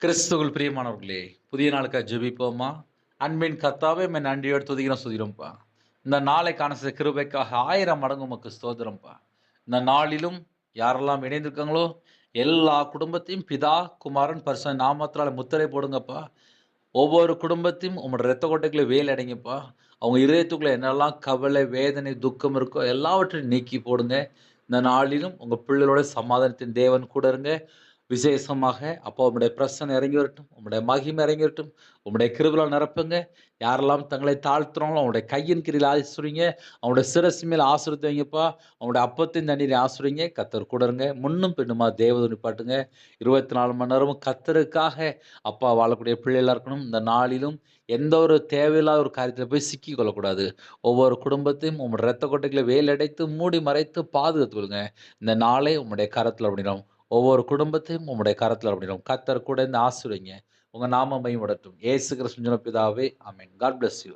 கிறிஸ்துவுக்குள் பிரியமானவர்களே, புதிய நாளுக்காக ஜெபிப்போமா? அன்பின் கர்த்தாவே, உம்மை நன்றியோடு துதிக்கிறோம், துதிக்கிறோம்ப்பா. இந்த நாளை காண செய்த கிருபைக்காக 1000 மடங்கு உமக்கு ஸ்தோத்திரம்ப்பா. இந்த நாளிலும் யாரெல்லாம் இணைந்திருக்காங்களோ, எல்லா குடும்பத்தையும் பிதா, குமாரன், பரிசுத்த நாமத்தினால முத்திரை போடுங்கப்பா. ஒவ்வொரு குடும்பத்தையும் உம்முடைய இரத்த கொட்டைக்குள்ள வேலி அடைங்கப்பா. அவங்க இதயத்துக்குள்ள என்னெல்லாம் கவலை, வேதனை, துக்கம் இருக்கோ எல்லாவற்றையும் நீக்கி போடுங்க. இந்த நாளிலும் உங்க பிள்ளைகளோட சமாதானத்தின் தேவன் கூட இருங்க. விசேஷமாக அப்பா உம்முடைய பிரசன்னம் இறங்கி வரட்டும். உம்முடைய மகிமை இறங்கி வரட்டும். உம்முடைய கிருபையால் நிரப்புங்க. யாரெல்லாம் தங்களை தாழ்த்துறாங்களோ அவங்களுடைய கையின் கீழில் ஆசீர்வதிங்க. அவங்களுடைய சிரசு மேல் ஆசீர்வதித்து வைங்கப்பா. அவங்களுடைய அப்பத்தின் தண்ணீரை ஆசீர்வதிங்க. கர்த்தர் கூட இருங்க. முன்னும் பின்னுமா தேவதை நிப்பாட்டுங்க. 24 மணி நேரமும் கர்த்தருக்காக அப்பா வாழக்கூடிய பிள்ளைகளா இருக்கணும். இந்த நாளிலும் எந்த ஒரு தேவையில்லாத ஒரு காரியத்தில போய் சிக்கிக் கொள்ளக்கூடாது. ஒவ்வொரு குடும்பத்தையும் உம்முடைய இரத்த கொட்டைக்குள்ள வேலி அடைத்து, மூடி மறைத்து பாதுகாத்துக் கொள்ளுங்க. இந்த நாளை உம்முடைய கரத்தில அர்ப்பணிக்கிறோம். ஒவ்வொரு குடும்பத்தையும் உம்முடைய கரத்தில அர்ப்பணிக்கிறோம். கர்த்தர் கூட இருந்து ஆசீர்வதிங்க. உங்க நாமம் மகிமைப்படட்டும். இயேசு கிறிஸ்துவின் பிதாவே, ஆமென். God bless you.